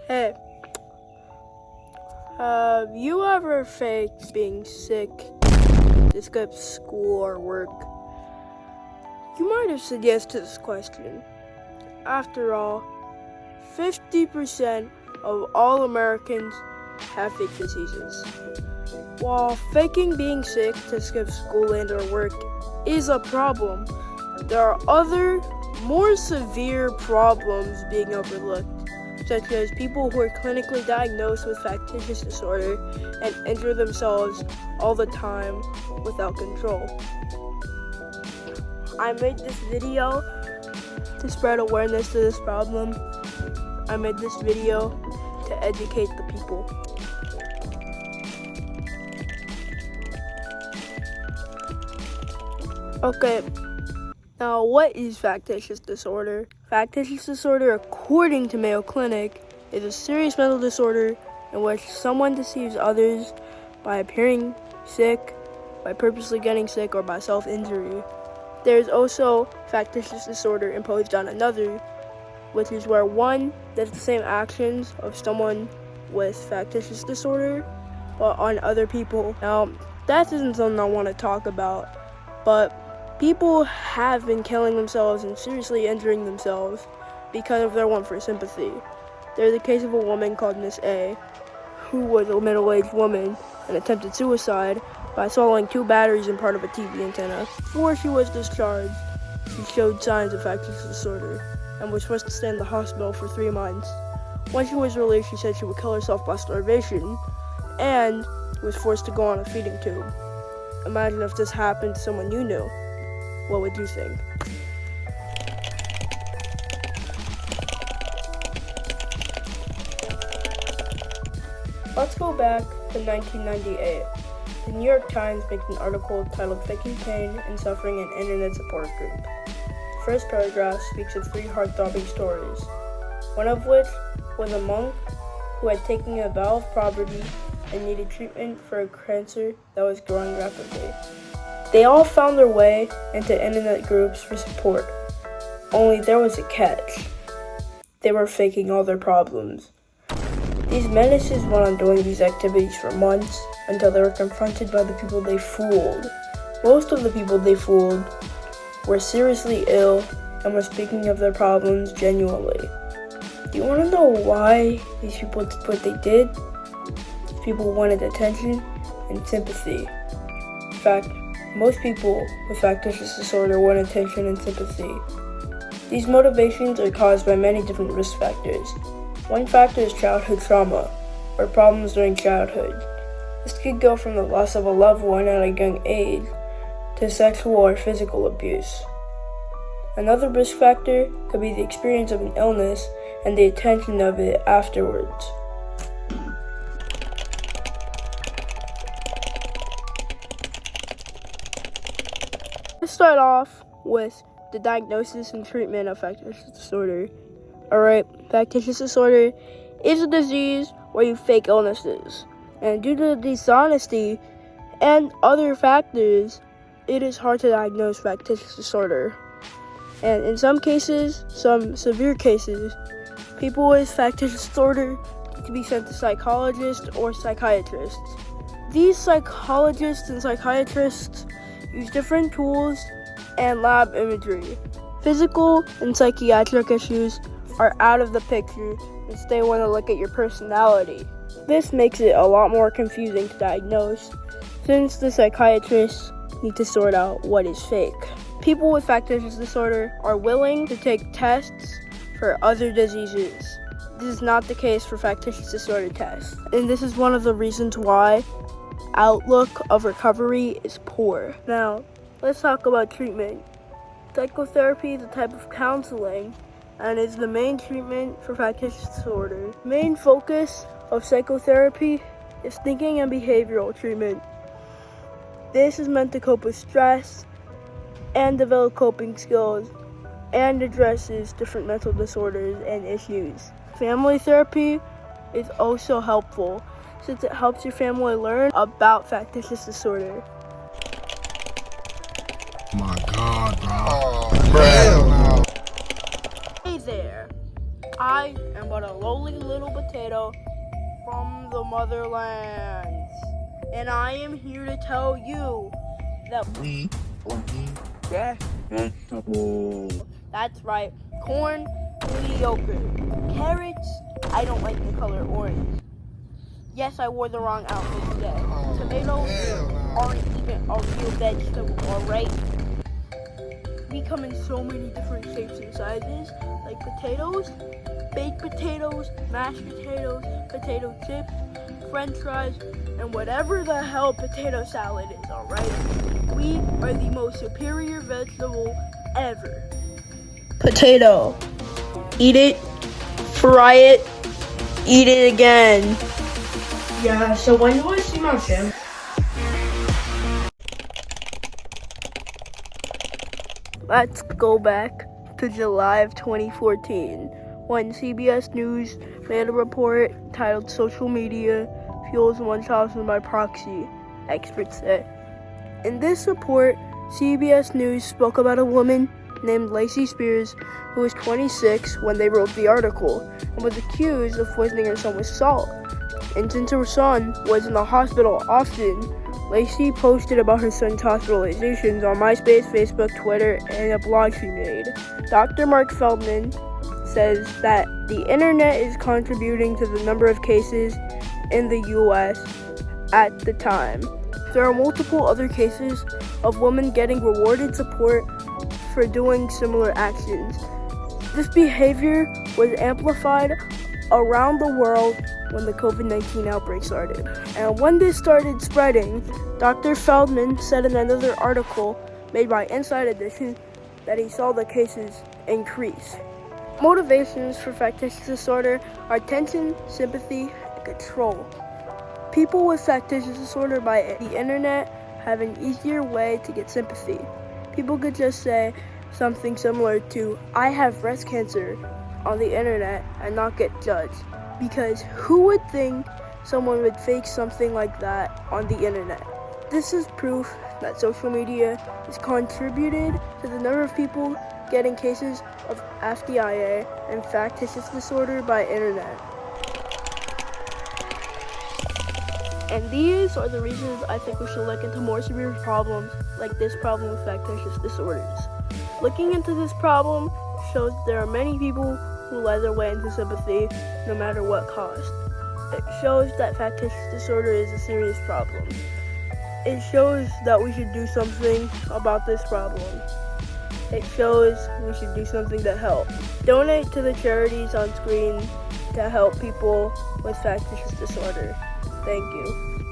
Hey, have you ever faked being sick to skip school or work? You might have said yes to this question. After all, 50% of all Americans have fake diseases. While faking being sick to skip school and or work is a problem, there are other, more severe problems being overlooked, such as people who are clinically diagnosed with factitious disorder and injure themselves all the time without control. I made this video to spread awareness to this problem. I made this video to educate the people. Okay, now what is factitious disorder? Factitious disorder, according to Mayo Clinic, is a serious mental disorder in which someone deceives others by appearing sick, by purposely getting sick, or by self-injury. There is also factitious disorder imposed on another, which is where one does the same actions of someone with factitious disorder, but on other people. Now, that isn't something I want to talk about, but people have been killing themselves and seriously injuring themselves because of their want for sympathy. There's a case of a woman called Miss A, who was a middle-aged woman and attempted suicide by swallowing 2 batteries in part of a TV antenna. Before she was discharged, she showed signs of factitious disorder and was forced to stay in the hospital for 3 months. When she was released, she said she would kill herself by starvation and was forced to go on a feeding tube. Imagine if this happened to someone you knew. What would you think? Let's go back to 1998. The New York Times makes an article titled "Faking Pain and Suffering in Internet Support Group." The first paragraph speaks of 3 heart-throbbing stories, one of which was a monk who had taken a vow of poverty and needed treatment for a cancer that was growing rapidly. They all found their way into internet groups for support, only there was a catch. They were faking all their problems. These menaces went on doing these activities for months until they were confronted by the people they fooled. Most of the people they fooled were seriously ill and were speaking of their problems genuinely. Do you want to know why these people did what they did? People wanted attention and sympathy. In fact, most people with factitious disorder want attention and sympathy. These motivations are caused by many different risk factors. One factor is childhood trauma, or problems during childhood. This could go from the loss of a loved one at a young age to sexual or physical abuse. Another risk factor could be the experience of an illness and the attention of it afterwards. Let's start off with the diagnosis and treatment of factitious disorder. Alright, factitious disorder is a disease where you fake illnesses. And due to dishonesty and other factors, it is hard to diagnose factitious disorder. And in some cases, some severe cases, people with factitious disorder need to be sent to psychologists or psychiatrists. These psychologists and psychiatrists use different tools and lab imagery. Physical and psychiatric issues are out of the picture since they want to look at your personality. This makes it a lot more confusing to diagnose since the psychiatrists need to sort out what is fake. People with factitious disorder are willing to take tests for other diseases. This is not the case for factitious disorder tests, and this is one of the reasons why outlook of recovery is poor. Now, let's talk about treatment. Psychotherapy is a type of counseling and is the main treatment for factitious disorder. Main focus of psychotherapy is thinking and behavioral treatment. This is meant to cope with stress and develop coping skills and addresses different mental disorders and issues. Family therapy is also helpful since it helps your family learn about factitious disorder. My God, bro. Oh, man. Hey there. I am but a lowly little potato from the motherlands, and I am here to tell you that we eat vegetables. That's right, corn, mediocre. Carrots, I don't like the color orange. Yes, I wore the wrong outfit today. Tomatoes aren't even a real vegetable, alright? We come in so many different shapes and sizes, like potatoes, baked potatoes, mashed potatoes, potato chips, french fries, and whatever the hell potato salad is, alright? We are the most superior vegetable ever. Potato. Eat it, fry it, eat it again. Yeah, so when do I see my family? Let's go back to July of 2014, when CBS News made a report titled "Social Media Fuels Munchausen by Proxy," experts say. In this report, CBS News spoke about a woman named Lacey Spears, who was 26 when they wrote the article, and was accused of poisoning her son with salt. And since her son was in the hospital often, Lacey posted about her son's hospitalizations on MySpace, Facebook, Twitter, and a blog she made. Dr. Mark Feldman says that the internet is contributing to the number of cases in the U.S. at the time. There are multiple other cases of women getting rewarded support for doing similar actions. This behavior was amplified around the world when the COVID-19 outbreak started. And when this started spreading, Dr. Feldman said in another article made by Inside Edition that he saw the cases increase. Motivations for factitious disorder are tension, sympathy, and control. People with factitious disorder by the internet have an easier way to get sympathy. People could just say something similar to, "I have breast cancer," on the internet and not get judged. Because who would think someone would fake something like that on the internet? This is proof that social media has contributed to the number of people getting cases of FDIA and factitious disorder by internet. And these are the reasons I think we should look into more severe problems like this problem with factitious disorders. Looking into this problem shows there are many people who lie their way into sympathy no matter what cost. It shows that factitious disorder is a serious problem. It shows that we should do something about this problem. It shows we should do something to help. Donate to the charities on screen to help people with factitious disorder. Thank you.